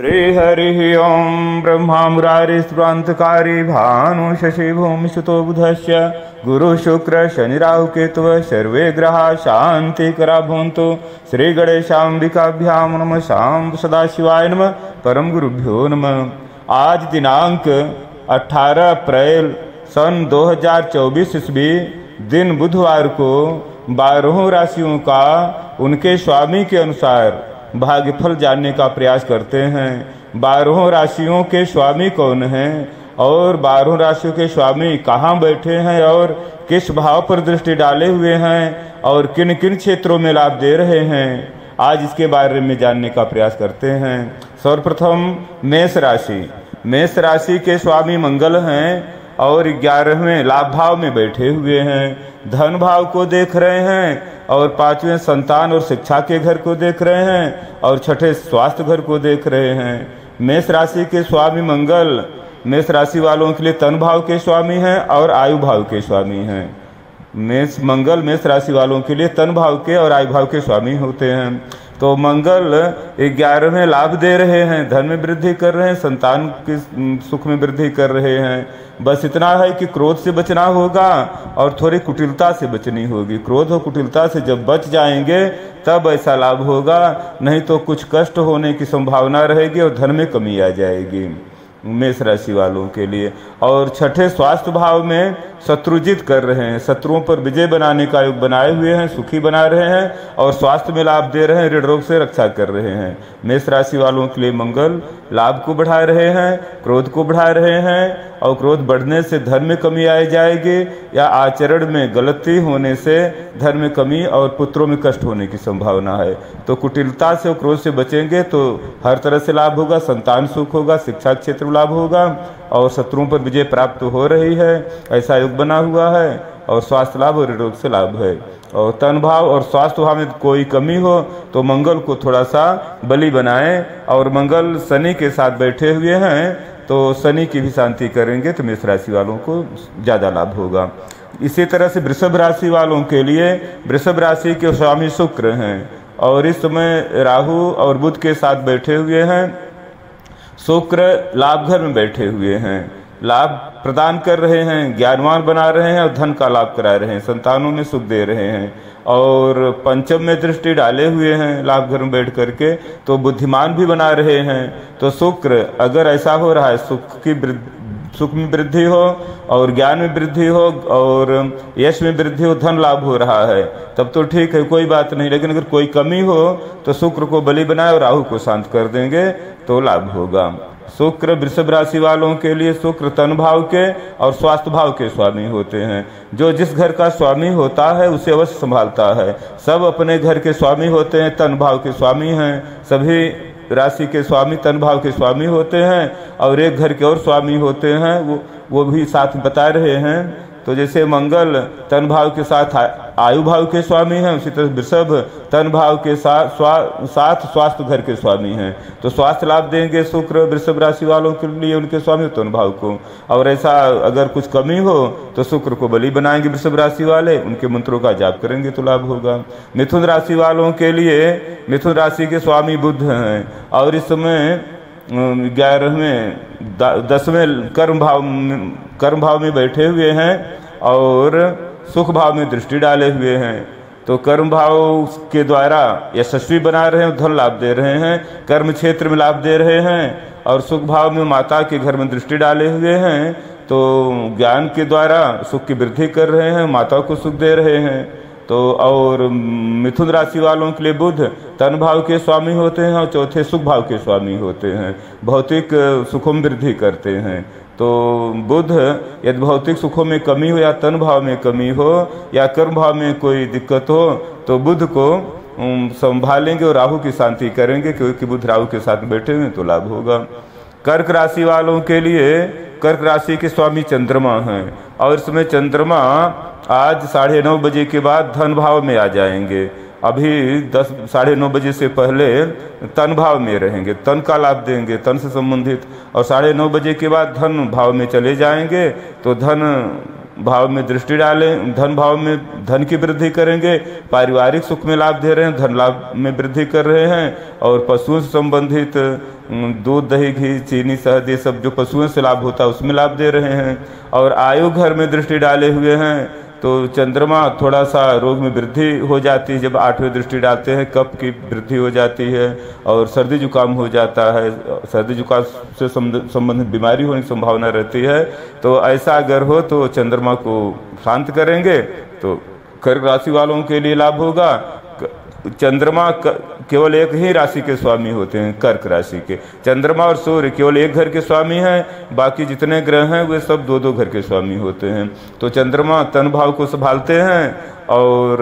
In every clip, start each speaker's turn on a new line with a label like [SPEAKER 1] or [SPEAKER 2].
[SPEAKER 1] श्रीहरि ओं ब्रह्मा मुरारिस्त्वान्तकारी भानु शशि भूमिसुतो बुधस्य गुरु शुक्र शनि राहु केतव सर्वे ग्रहा शांतिकरा भवन्तु। श्री गणेशाम्बिकाभ्यां नमः। शाम सदाशिवाय नमः। परम गुरुभ्यो नमः। आज दिनांक 18 अप्रैल सन 2024 ईस्वी दिन बुधवार को 12 राशियों का उनके स्वामी के अनुसार भाग्यफल जानने का प्रयास करते हैं। 12 राशियों के स्वामी कौन हैं और 12 राशियों के स्वामी कहाँ बैठे हैं और किस भाव पर दृष्टि डाले हुए हैं और किन किन क्षेत्रों में लाभ दे रहे हैं, आज इसके बारे में जानने का प्रयास करते हैं। सर्वप्रथम मेष राशि। मेष राशि के स्वामी मंगल हैं और 11वें लाभ भाव में बैठे हुए हैं। धन भाव को देख रहे हैं और 5वें संतान और शिक्षा के घर को देख रहे हैं और 6ठे स्वास्थ्य घर को देख रहे हैं। मेष राशि के स्वामी मंगल मेष राशि वालों के लिए तन भाव के स्वामी हैं और आयु भाव के स्वामी हैं। मंगल मेष राशि वालों के लिए तन भाव के और आयु भाव के स्वामी होते हैं। तो मंगल 11वें लाभ दे रहे हैं, धन में वृद्धि कर रहे हैं, संतान के सुख में वृद्धि कर रहे हैं। बस इतना है कि क्रोध से बचना होगा और थोड़ी कुटिलता से बचनी होगी। क्रोध और कुटिलता से जब बच जाएंगे तब ऐसा लाभ होगा, नहीं तो कुछ कष्ट होने की संभावना रहेगी और धन में कमी आ जाएगी मेष राशि वालों के लिए। और 6ठे स्वास्थ्य भाव में शत्रुजित कर रहे हैं, शत्रुओं पर विजय बनाने का योग बनाए हुए हैं, सुखी बना रहे हैं और स्वास्थ्य में लाभ दे रहे हैं, ऋण रोग से रक्षा कर रहे हैं। मेष राशि वालों के लिए मंगल लाभ को बढ़ा रहे हैं, क्रोध को बढ़ा रहे हैं और क्रोध बढ़ने से धन में कमी आ जाएगी या आचरण में गलती होने से धन में कमी और पुत्रों में कष्ट होने की संभावना है। तो कुटिलता से और क्रोध से बचेंगे तो हर तरह से लाभ होगा, संतान सुख होगा, शिक्षा क्षेत्र में लाभ होगा और शत्रुओं पर विजय प्राप्त हो रही है, ऐसा योग बना हुआ है। और स्वास्थ्य लाभ और रोग से लाभ है। और तन भाव और स्वास्थ्य भाव में कोई कमी हो तो मंगल को थोड़ा सा बलि बनाएं। और मंगल शनि के साथ बैठे हुए हैं तो शनि की भी शांति करेंगे तो मेष राशि वालों को ज़्यादा लाभ होगा। इसी तरह से वृषभ राशि वालों के लिए वृषभ राशि के स्वामी शुक्र हैं और इस समय राहु और बुध के साथ बैठे हुए हैं। शुक्र लाभ घर में बैठे हुए हैं, लाभ प्रदान कर रहे हैं, ज्ञानवान बना रहे हैं और धन का लाभ करा रहे हैं, संतानों में सुख दे रहे हैं और पंचम में दृष्टि डाले हुए हैं लाभ घर में बैठ करके, तो बुद्धिमान भी बना रहे हैं। तो शुक्र अगर ऐसा हो रहा है, सुख में वृद्धि हो और ज्ञान में वृद्धि हो और यश में वृद्धि हो, धन लाभ हो रहा है, तब तो ठीक है, कोई बात नहीं। लेकिन अगर कोई कमी हो तो शुक्र को बलि बनाए और राहु को शांत कर देंगे तो लाभ होगा। शुक्र वृषभ राशि वालों के लिए शुक्र तन भाव के और स्वास्थ्य भाव के स्वामी होते हैं। जो जिस घर का स्वामी होता है उसे अवश्य संभालता है। सब अपने घर के स्वामी होते हैं, तन भाव के स्वामी हैं। सभी राशि के स्वामी तन भाव के स्वामी होते हैं और एक घर के और स्वामी होते हैं, वो भी साथ बता रहे हैं। तो जैसे मंगल तन भाव के साथ आयु भाव के स्वामी हैं, उसी तरह वृषभ तन भाव के साथ स्वास्थ्य घर के स्वामी हैं। तो स्वास्थ्य लाभ देंगे शुक्र वृषभ राशि वालों के लिए उनके स्वामी तन भाव को। और ऐसा अगर कुछ कमी हो तो शुक्र को बलि बनाएंगे वृषभ राशि वाले, उनके मंत्रों का जाप करेंगे तो लाभ होगा। मिथुन राशि वालों के लिए मिथुन राशि के स्वामी बुध हैं और इस समय 10वें कर्म भाव में बैठे हुए हैं और सुख भाव में दृष्टि डाले हुए हैं। तो कर्म भाव के द्वारा यशस्वी बना रहे हैं, धन लाभ दे रहे हैं, कर्म क्षेत्र में लाभ दे रहे हैं और सुख भाव में माता के घर में दृष्टि डाले हुए हैं। तो ज्ञान के द्वारा सुख की वृद्धि कर रहे हैं, माता को सुख दे रहे हैं। तो और मिथुन राशि वालों के लिए बुध तन भाव के स्वामी होते हैं और चौथे सुख भाव के स्वामी होते हैं, भौतिक सुखों में वृद्धि करते हैं। तो बुध यदि भौतिक सुखों में कमी हो या तन भाव में कमी हो या कर्म भाव में कोई दिक्कत हो तो बुध को संभालेंगे और राहु की शांति करेंगे, क्योंकि बुध राहु के साथ बैठे हुए तो लाभ होगा। कर्क राशि वालों के लिए कर्क राशि के स्वामी चंद्रमा हैं और इसमें चंद्रमा आज 9:30 बजे के बाद धन भाव में आ जाएंगे। अभी 9:30 बजे से पहले तन भाव में रहेंगे, तन का लाभ देंगे, तन से संबंधित, और 9:30 बजे के बाद धन भाव में चले जाएंगे तो धन भाव में दृष्टि डालें, धन भाव में धन की वृद्धि करेंगे, पारिवारिक सुख में लाभ दे रहे हैं, धन लाभ में वृद्धि कर रहे हैं, और पशुओं से संबंधित दूध दही घी चीनी शहद ये सब जो पशुओं से लाभ होता है उसमें लाभ दे रहे हैं। और आयु घर में दृष्टि डाले हुए हैं तो चंद्रमा थोड़ा सा रोग में वृद्धि हो जाती है, जब 8वें दृष्टि डालते हैं कफ की वृद्धि हो जाती है और सर्दी जुकाम हो जाता है, सर्दी जुकाम से संबंधित बीमारी होने की संभावना रहती है। तो ऐसा अगर हो तो चंद्रमा को शांत करेंगे तो कर्क राशि वालों के लिए लाभ होगा। चंद्रमा केवल एक ही राशि के स्वामी होते हैं, कर्क राशि के। चंद्रमा और सूर्य केवल एक घर के स्वामी हैं, बाकी जितने ग्रह हैं वे सब दो दो घर के स्वामी होते हैं। तो चंद्रमा तन भाव को संभालते हैं और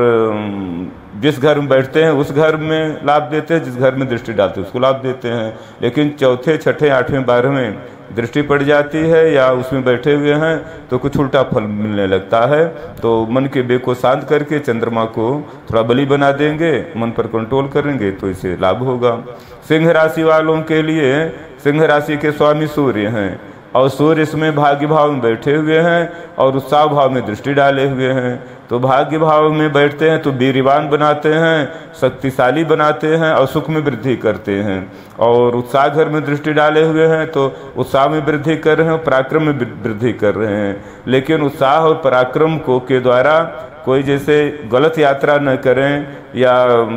[SPEAKER 1] जिस घर में बैठते हैं उस घर में लाभ देते हैं, जिस घर में दृष्टि डालते हैं उसको लाभ देते हैं। लेकिन चौथे छठे 8वें 12वें दृष्टि पड़ जाती है या उसमें बैठे हुए हैं तो कुछ उल्टा फल मिलने लगता है। तो मन के बेग को शांत करके चंद्रमा को थोड़ा बली बना देंगे, मन पर कंट्रोल करेंगे तो इससे लाभ होगा। सिंह राशि वालों के लिए, सिंह राशि के स्वामी सूर्य हैं और सूर्य इसमें भाग्य भाव में बैठे हुए हैं और उत्साह भाव में दृष्टि डाले हुए हैं। तो भाग्य भाव में बैठते हैं तो वीरवान बनाते हैं, शक्तिशाली बनाते हैं और सुख में वृद्धि करते हैं। और उत्साह घर में दृष्टि डाले हुए हैं तो उत्साह में वृद्धि कर रहे हैं, पराक्रम में वृद्धि कर रहे हैं। लेकिन उत्साह और पराक्रम को के द्वारा कोई जैसे गलत यात्रा न करें या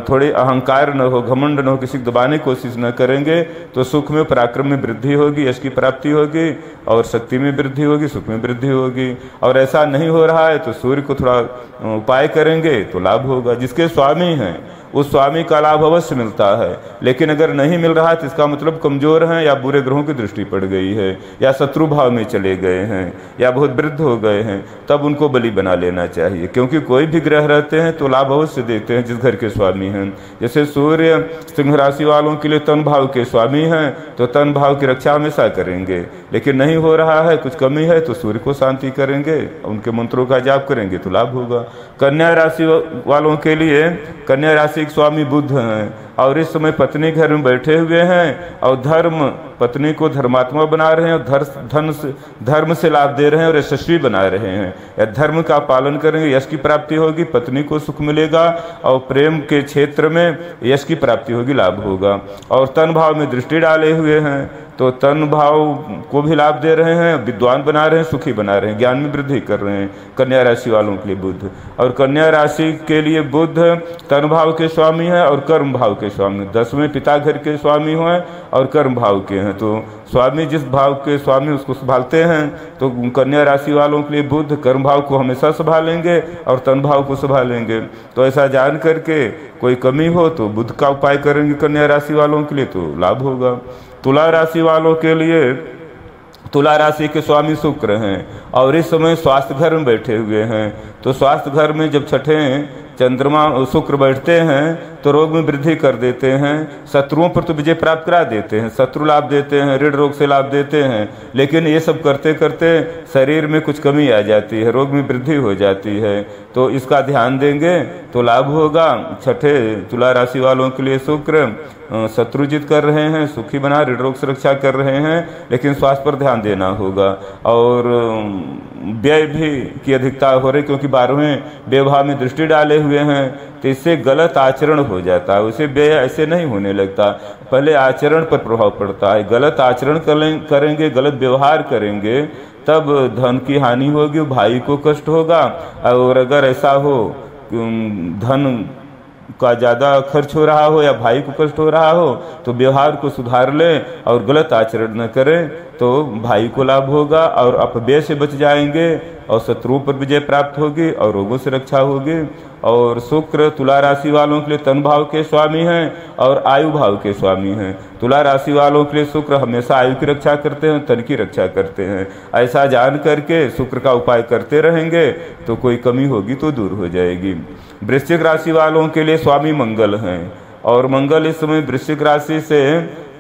[SPEAKER 1] थोड़े अहंकार न हो, घमंड न हो, किसी को दबाने की कोशिश न करेंगे तो सुख में पराक्रम में वृद्धि होगी, यश की प्राप्ति होगी और शक्ति में वृद्धि होगी, सुख में वृद्धि होगी। और ऐसा नहीं हो रहा है तो सूर्य को थोड़ा उपाय करेंगे तो लाभ होगा। जिसके स्वामी हैं उस स्वामी का लाभ अवश्य मिलता है, लेकिन अगर नहीं मिल रहा है तो इसका मतलब कमजोर हैं या बुरे ग्रहों की दृष्टि पड़ गई है या शत्रु भाव में चले गए हैं या बहुत वृद्ध हो गए हैं, तब उनको बलि बना लेना चाहिए। क्योंकि कोई भी ग्रह रहते हैं तो लाभ अवश्य देते हैं जिस घर के स्वामी हैं। जैसे सूर्य सिंह राशि वालों के लिए तन भाव के स्वामी हैं तो तन भाव की रक्षा हमेशा करेंगे, लेकिन नहीं हो रहा है, कुछ कमी है तो सूर्य को शांति करेंगे, उनके मंत्रों का जाप करेंगे तो लाभ होगा। कन्या राशि वालों के लिए, कन्या राशि स्वामी बुध हैं और इस समय पत्नी घर में बैठे हुए हैं और धर्म, पत्नी को धर्मात्मा बना रहे हैं और धर्म से लाभ दे रहे हैं और यशस्वी बना रहे हैं। या धर्म का पालन करेंगे, यश की प्राप्ति होगी, पत्नी को सुख मिलेगा और प्रेम के क्षेत्र में यश की प्राप्ति होगी, लाभ होगा। और तन भाव में दृष्टि डाले हुए हैं तो तन भाव को भी लाभ दे रहे हैं, विद्वान बना रहे हैं, सुखी बना रहे हैं, ज्ञान में वृद्धि कर रहे हैं कन्या राशि वालों के लिए बुध। और कन्या राशि के लिए बुध तन भाव के स्वामी है और कर्म भाव के स्वामी, 10वें पिता घर के स्वामी हुए और कर्म भाव के हैं। तो स्वामी जिस भाव के स्वामी उसको संभालते हैं, तो कन्या राशि वालों के लिए बुध कर्म भाव को हमेशा संभालेंगे और तन भाव को संभालेंगे। तो ऐसा जान करके कोई कमी हो तो बुध का उपाय करेंगे कन्या राशि वालों के लिए तो लाभ होगा। तुला राशि वालों के लिए, तुला राशि के स्वामी शुक्र हैं और इस समय स्वास्थ्य घर में बैठे हुए हैं। तो स्वास्थ्य घर में जब छठे चंद्रमा शुक्र बैठते हैं तो रोग में वृद्धि कर देते हैं, शत्रुओं पर तो विजय प्राप्त करा देते हैं, शत्रु लाभ देते हैं, ऋण रोग से लाभ देते हैं। लेकिन ये सब करते करते शरीर में कुछ कमी आ जाती है, रोग में वृद्धि हो जाती है। तो इसका ध्यान देंगे तो लाभ होगा। छठे तुला राशि वालों के लिए शुक्र शत्रु जीत कर रहे हैं, सुखी बना, ऋण रोग सुरक्षा कर रहे हैं, लेकिन स्वास्थ्य पर ध्यान देना होगा। और व्यय भी की अधिकता हो रही क्योंकि 12वें व्यवहार में दृष्टि डाले हुए हैं तो इससे गलत आचरण हो जाता है। उसे व्यय ऐसे नहीं होने लगता, पहले आचरण पर प्रभाव पड़ता है। गलत आचरण करेंगे, गलत व्यवहार करेंगे तब धन की हानि होगी, भाई को कष्ट होगा। और अगर ऐसा हो धन का ज़्यादा खर्च हो रहा हो या भाई को कष्ट हो रहा हो तो व्यवहार को सुधार लें और गलत आचरण न करें तो भाई को लाभ होगा और अपव्यय से बच जाएंगे और शत्रुओं पर विजय प्राप्त होगी और रोगों से रक्षा होगी। और शुक्र तुला राशि वालों के लिए तन भाव के स्वामी हैं और आयु भाव के स्वामी हैं। तुला राशि वालों के लिए शुक्र हमेशा आयु की रक्षा करते हैं, तन की रक्षा करते हैं। ऐसा जान करके शुक्र का उपाय करते रहेंगे तो कोई कमी होगी तो दूर हो जाएगी। वृश्चिक राशि वालों के लिए स्वामी मंगल हैं और मंगल इस समय वृश्चिक राशि से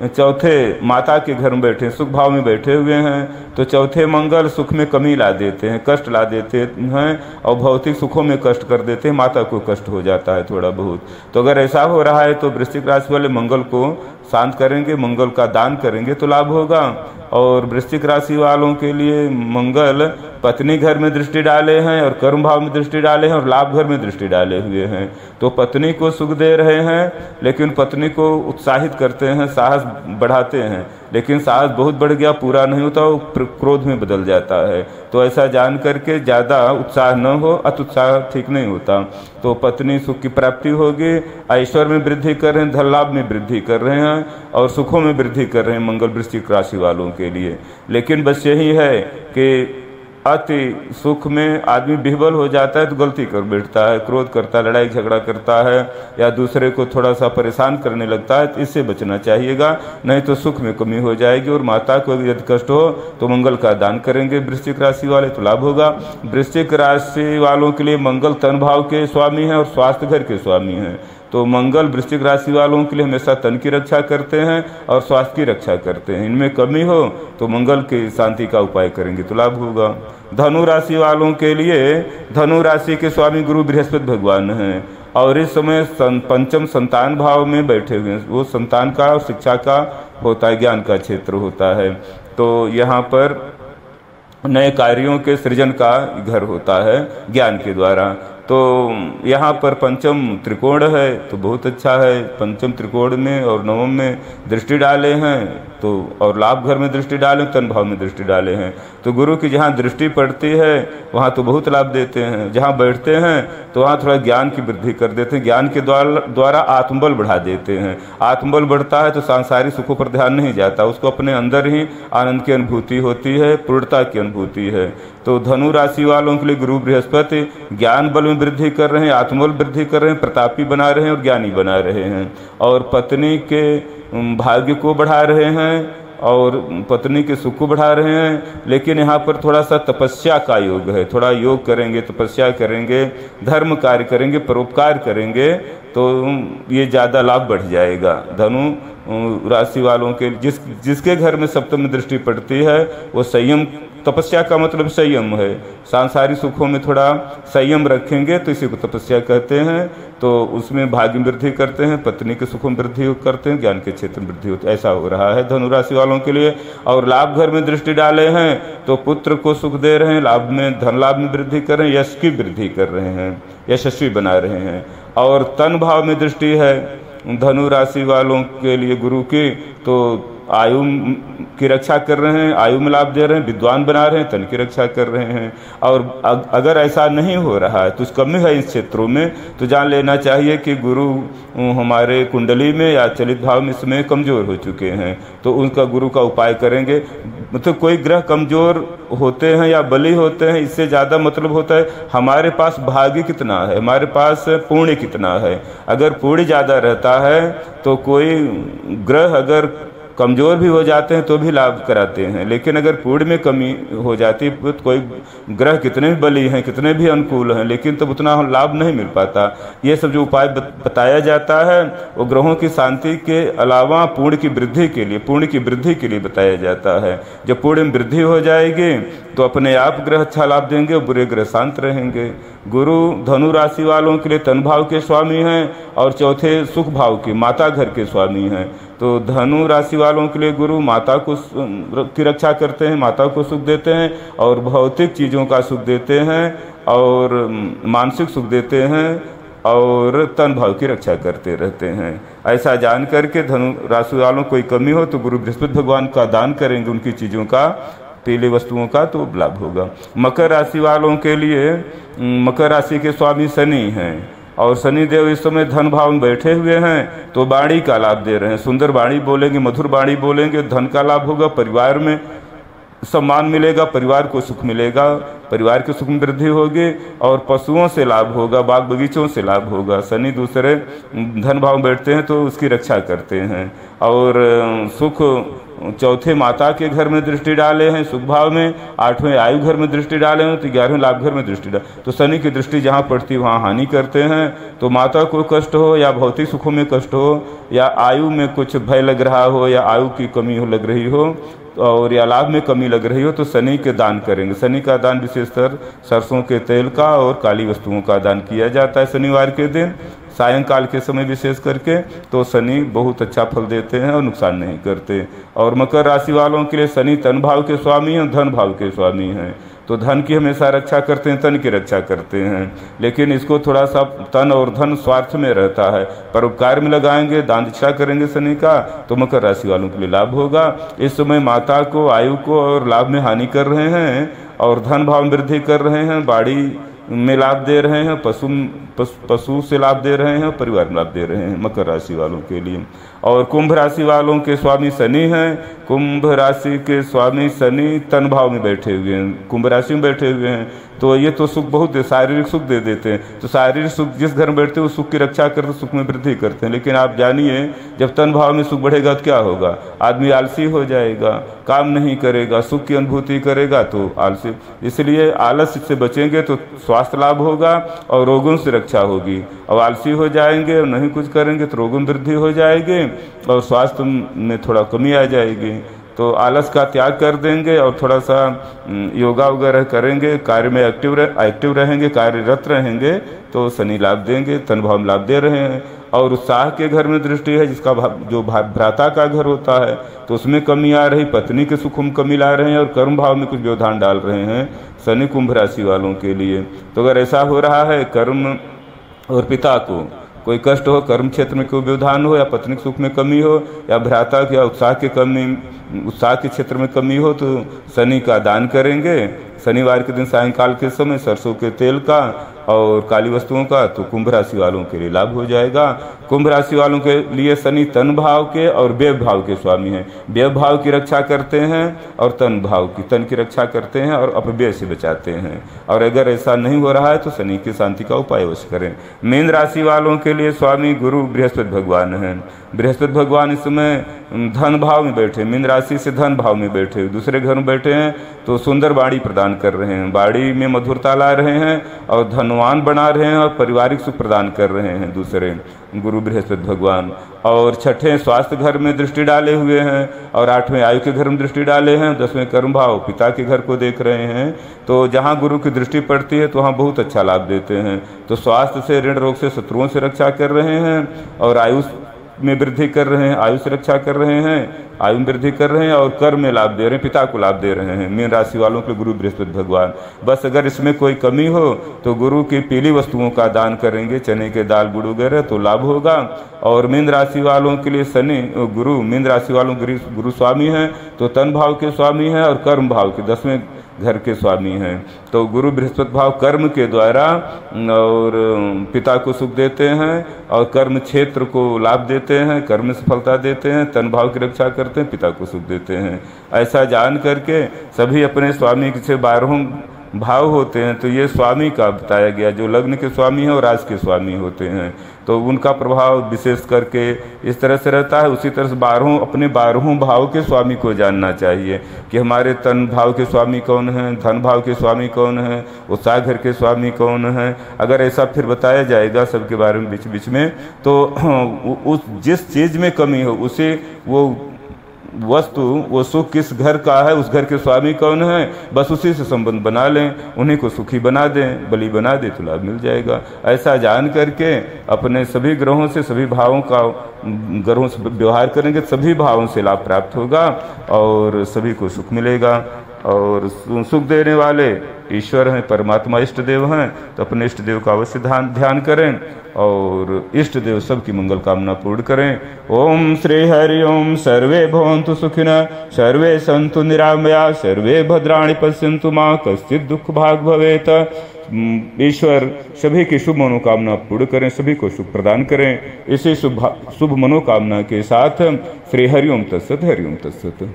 [SPEAKER 1] चौथे माता के घर में बैठे, सुख भाव में बैठे हुए हैं। तो चौथे मंगल सुख में कमी ला देते हैं, कष्ट ला देते हैं और भौतिक सुखों में कष्ट कर देते हैं, माता को कष्ट हो जाता है थोड़ा बहुत। तो अगर ऐसा हो रहा है तो वृश्चिक राशि वाले मंगल को शांत करेंगे, मंगल का दान करेंगे तो लाभ होगा। और वृश्चिक राशि वालों के लिए मंगल पत्नी घर में दृष्टि डाले हैं और कर्म भाव में दृष्टि डाले हैं और लाभ घर में दृष्टि डाले हुए हैं। तो पत्नी को सुख दे रहे हैं, लेकिन पत्नी को उत्साहित करते हैं, साहस बढ़ाते हैं, लेकिन साहस बहुत बढ़ गया, पूरा नहीं होता, वो क्रोध में बदल जाता है। तो ऐसा जान करके ज़्यादा उत्साह न हो, अत्युत्साह ठीक नहीं होता। तो पत्नी सुख की प्राप्ति होगी, ऐश्वर्य में वृद्धि कर रहे हैं, धन लाभ में वृद्धि कर रहे हैं और सुखों में वृद्धि कर रहे हैं मंगल वृश्चिक राशि वालों के लिए। लेकिन बस यही है कि अति सुख में आदमी विह्वल हो जाता है तो गलती कर बैठता है, क्रोध करता है, लड़ाई झगड़ा करता है या दूसरे को थोड़ा सा परेशान करने लगता है। तो इससे बचना चाहिएगा, नहीं तो सुख में कमी हो जाएगी। और माता को यदि कष्ट हो तो मंगल का दान करेंगे वृश्चिक राशि वाले तो लाभ होगा। वृश्चिक राशि वालों के लिए मंगल तन भाव के स्वामी हैं और स्वास्थ्य घर के स्वामी हैं। तो मंगल वृश्चिक राशि वालों के लिए हमेशा तन की रक्षा करते हैं और स्वास्थ्य की रक्षा करते हैं। इनमें कमी हो तो मंगल की शांति का उपाय करेंगे तो लाभ होगा। धनु राशि वालों के लिए धनु राशि के स्वामी गुरु बृहस्पति भगवान हैं और इस समय पंचम संतान भाव में बैठे हुए हैं। वो संतान का और शिक्षा का होता है, ज्ञान का क्षेत्र होता है। तो यहाँ पर नए कार्यों के सृजन का घर होता है ज्ञान के द्वारा। तो यहाँ पर पंचम त्रिकोण है तो बहुत अच्छा है। पंचम त्रिकोण में और नवम में दृष्टि डाले हैं तो और लाभ घर में दृष्टि डाले, तन भाव में दृष्टि डाले हैं। तो गुरु की जहाँ दृष्टि पड़ती है वहाँ तो बहुत लाभ देते हैं, जहाँ बैठते हैं तो वहाँ थोड़ा ज्ञान की वृद्धि कर देते हैं, ज्ञान के द्वारा आत्मबल बढ़ा देते हैं। आत्मबल बढ़ता है तो सांसारिक सुखों पर ध्यान नहीं जाता, उसको अपने अंदर ही आनंद की अनुभूति होती है, पूर्णता की अनुभूति है। तो धनु राशि वालों के लिए गुरु बृहस्पति ज्ञान बल में वृद्धि कर रहे हैं, आत्मबल वृद्धि कर रहे हैं, प्रतापी बना रहे हैं और ज्ञानी बना रहे हैं और पत्नी के भाग्य को बढ़ा रहे हैं और पत्नी के सुख को बढ़ा रहे हैं। लेकिन यहाँ पर थोड़ा सा तपस्या का योग है, थोड़ा योग करेंगे, तपस्या करेंगे, धर्म कार्य करेंगे, परोपकार करेंगे तो ये ज़्यादा लाभ बढ़ जाएगा। धनु राशि वालों के जिसके घर में सप्तम दृष्टि पड़ती है वो संयम, तपस्या का मतलब संयम है। सांसारिक सुखों में थोड़ा संयम रखेंगे तो इसी को तपस्या कहते हैं। तो उसमें भाग्य वृद्धि करते हैं, पत्नी के सुखों में वृद्धि करते हैं, ज्ञान के क्षेत्र में वृद्धि होती है। ऐसा हो रहा है धनु राशि वालों के लिए। और लाभ घर में दृष्टि डाले हैं तो पुत्र को सुख दे रहे हैं, लाभ में धन लाभ में वृद्धि कर रहे हैं, यश की वृद्धि कर रहे हैं, यशस्वी बना रहे हैं। और तन भाव में दृष्टि है धनु राशि वालों के लिए गुरु की तो आयु की रक्षा कर रहे हैं, आयु में लाभ दे रहे हैं, विद्वान बना रहे हैं, तन की रक्षा कर रहे हैं। और अगर ऐसा नहीं हो रहा है तो कमी है इन क्षेत्रों में तो जान लेना चाहिए कि गुरु हमारे कुंडली में या चलित भाव में इसमें कमज़ोर हो चुके हैं। तो उनका गुरु का उपाय करेंगे। मतलब कोई ग्रह कमज़ोर होते हैं या बली होते हैं, इससे ज़्यादा मतलब होता है हमारे पास भाग्य कितना है, हमारे पास पुण्य कितना है। अगर पुण्य ज़्यादा रहता है तो कोई ग्रह अगर कमज़ोर भी हो जाते हैं तो भी लाभ कराते हैं। लेकिन अगर पुण्य में कमी हो जाती है तो कोई ग्रह कितने भी बली हैं, कितने भी अनुकूल हैं, लेकिन तब उतना लाभ नहीं मिल पाता। ये सब जो उपाय बताया जाता है वो ग्रहों की शांति के अलावा पुण्य की वृद्धि के लिए, पुण्य की वृद्धि के लिए बताया जाता है। जब पुण्य में वृद्धि हो जाएगी तो अपने आप ग्रह अच्छा लाभ देंगे और बुरे ग्रह शांत रहेंगे। गुरु धनु राशि वालों के लिए तन भाव के स्वामी हैं और चौथे सुख भाव के माता घर के स्वामी हैं। तो धनु राशि वालों के लिए गुरु माता को की रक्षा करते हैं, माता को सुख देते हैं और भौतिक चीज़ों का सुख देते हैं और मानसिक सुख देते हैं और तन भाव की रक्षा करते रहते हैं। ऐसा जान करके धनु राशि वालों कोई कमी हो तो गुरु बृहस्पति भगवान का दान करेंगे, उनकी चीज़ों का, पीली वस्तुओं का, तो लाभ होगा। मकर राशि वालों के लिए मकर राशि के स्वामी शनि हैं और शनि देव इस समय धन भाव में बैठे हुए हैं तो वाणी का लाभ दे रहे हैं। सुंदर वाणी बोलेंगे, मधुर वाणी बोलेंगे, धन का लाभ होगा, परिवार में सम्मान मिलेगा, परिवार को सुख मिलेगा, परिवार के सुख में वृद्धि होगी और पशुओं से लाभ होगा, बाग बगीचों से लाभ होगा। शनि दूसरे धन भाव में बैठते हैं तो उसकी रक्षा करते हैं। और सुख चौथे माता के घर में दृष्टि डाले हैं सुख भाव में, आठवें आयु घर में दृष्टि डाले हैं तो 11वें लाभ घर में दृष्टि डाले। तो शनि की दृष्टि जहाँ पड़ती है वहाँ हानि करते हैं। तो माता को कष्ट हो या भौतिक सुखों में कष्ट हो या आयु में कुछ भय लग रहा हो या आयु की कमी हो लग रही हो और या लाभ में कमी लग रही हो तो शनि के दान करेंगे। शनि का दान विशेषतर सरसों के तेल का और काली वस्तुओं का दान किया जाता है शनिवार के दिन। सायंकाल के समय विशेष करके, तो शनि बहुत अच्छा फल देते हैं और नुकसान नहीं करते। और मकर राशि वालों के लिए शनि तन भाव के स्वामी हैं, धन भाव के स्वामी हैं, तो धन की हमेशा रक्षा करते हैं, तन की रक्षा करते हैं। लेकिन इसको थोड़ा सा तन और धन स्वार्थ में रहता है, परोपकार में लगाएंगे, दान दीक्षा करेंगे शनि का, तो मकर राशि वालों के लिए लाभ होगा। इस समय माता को, आयु को और लाभ में हानि कर रहे हैं, और धन भाव में वृद्धि कर रहे हैं, बाड़ी में लाभ दे रहे हैं, पशु से लाभ दे रहे हैं, परिवार में लाभ दे रहे हैं मकर राशि वालों के लिए। और कुंभ राशि वालों के स्वामी शनि हैं। कुंभ राशि के स्वामी शनि तन भाव में बैठे हुए हैं, कुंभ राशि में बैठे हुए हैं, तो ये तो सुख बहुत शारीरिक सुख दे देते हैं। तो शारीरिक सुख जिस घर में बैठते हैं वो सुख की रक्षा करते, सुख में वृद्धि करते हैं। लेकिन आप जानिए जब तन भाव में सुख बढ़ेगा तो क्या होगा, आदमी आलसी हो जाएगा, काम नहीं करेगा, सुख की अनुभूति करेगा तो आलसी। इसलिए आलस से बचेंगे तो स्वास्थ्य लाभ होगा और रोगों से रक्षा होगी। और आलसी हो जाएंगे और नहीं कुछ करेंगे तो रोगों में वृद्धि हो जाएगी और स्वास्थ्य में थोड़ा कमी आ जाएगी। तो आलस का त्याग कर देंगे और थोड़ा सा योगा वगैरह करेंगे, कार्य में एक्टिव रहेंगे, कार्यरत रहेंगे, तो शनि लाभ देंगे, तन भाव में लाभ दे रहे हैं। और उत्साह के घर में दृष्टि है, जिसका जो भ्राता का घर होता है तो उसमें कमी आ रही, पत्नी के सुख में कमी ला रहे हैं और कर्म भाव में कुछ व्यवधान डाल रहे हैं शनि कुंभ राशि वालों के लिए। तो अगर ऐसा हो रहा है, कर्म और पिता को कोई कष्ट हो, कर्म क्षेत्र में कोई व्यवधान हो, या पत्नी के सुख में कमी हो, या भ्राता या उत्साह के क्षेत्र में कमी हो, तो शनि का दान करेंगे। शनिवार के दिन सायंकाल के समय सरसों के तेल का और काली वस्तुओं का, तो कुंभ राशि वालों के लिए लाभ हो जाएगा। कुंभ राशि वालों के लिए शनि तन भाव के और व्यय भाव के स्वामी हैं। व्यय भाव की रक्षा करते हैं और तन की रक्षा करते हैं और अपव्यय से बचाते हैं। और अगर ऐसा नहीं हो रहा है तो शनि की शांति का उपाय अवश्य करें। मीन राशि वालों के लिए स्वामी गुरु बृहस्पति भगवान हैं। बृहस्पति भगवान इस समय धन भाव में बैठे, मीन राशि से धन भाव में बैठे, दूसरे घर में बैठे हैं, तो सुंदर बाड़ी प्रदान कर रहे हैं, बाड़ी में मधुरता ला रहे हैं और धनवान बना रहे हैं और पारिवारिक सुख प्रदान कर रहे हैं दूसरे गुरु बृहस्पति भगवान। और छठे स्वास्थ्य घर में दृष्टि डाले हुए हैं और 8वें आयु के घर में दृष्टि डाले हैं, 10वें कर्म भाव पिता के घर को देख रहे हैं। तो जहाँ गुरु की दृष्टि पड़ती है तो वहाँ बहुत अच्छा लाभ देते हैं। तो स्वास्थ्य से, ऋण रोग से, शत्रुओं से रक्षा कर रहे हैं और आयु में वृद्धि कर रहे हैं, आयु से रक्षा कर रहे हैं, आयु में वृद्धि कर रहे हैं और कर्म में लाभ दे रहे हैं, पिता को लाभ दे रहे हैं। मीन राशि वालों के गुरु बृहस्पति भगवान। बस अगर इसमें कोई कमी हो तो गुरु की पीली वस्तुओं का दान करेंगे, चने के दाल, गुड़ वगैरह, तो लाभ होगा। और मीन राशि वालों के लिए शनि गुरु, मीन राशि वालों गुरु स्वामी हैं, तो तन भाव के स्वामी हैं और कर्म भाव के 10वें घर के स्वामी हैं। तो गुरु बृहस्पति भाव कर्म के द्वारा और पिता को सुख देते हैं और कर्म क्षेत्र को लाभ देते हैं, कर्म में सफलता देते हैं, तन भाव की रक्षा करते हैं, पिता को सुख देते हैं। ऐसा जान करके सभी अपने स्वामी के 12 भाव होते हैं, तो ये स्वामी का बताया गया, जो लग्न के स्वामी हैं और राज के स्वामी होते हैं, तो उनका प्रभाव विशेष करके इस तरह से रहता है। उसी तरह से अपने 12 भाव के स्वामी को जानना चाहिए कि हमारे तन भाव के स्वामी कौन हैं, धन भाव के स्वामी कौन हैं, उत्साह घर के स्वामी कौन हैं। अगर ऐसा फिर बताया जाएगा सबके बारे में बीच बीच में, तो उस जिस चीज़ में कमी हो उसे वो वस्तु, वो सुख किस घर का है, उस घर के स्वामी कौन है, बस उसी से संबंध बना लें, उन्हीं को सुखी बना दें, बलि बना दें तो लाभ मिल जाएगा। ऐसा जान करके अपने सभी ग्रहों से, सभी भावों का ग्रहों से व्यवहार करेंगे, सभी भावों से लाभ प्राप्त होगा और सभी को सुख मिलेगा। और सुख देने वाले ईश्वर हैं, परमात्मा इष्ट देव हैं, तो अपने इष्ट देव का अवश्य ध्यान करें और इष्ट देव सबकी मंगल कामना पूर्ण करें। ओम श्री हरि ओम। सर्वे भवन्तु सुखिनः, सर्वे सन्तु निरामया, सर्वे भद्राणि पश्यन्तु मा कश्चित् दुःख भाग् भवेत्। ईश्वर सभी की शुभ मनोकामना पूर्ण करें, सभी को सुख प्रदान करें। इसी शुभ मनोकामना के साथ श्री हरि ओम तत्सत, हरि ओम तत्सत।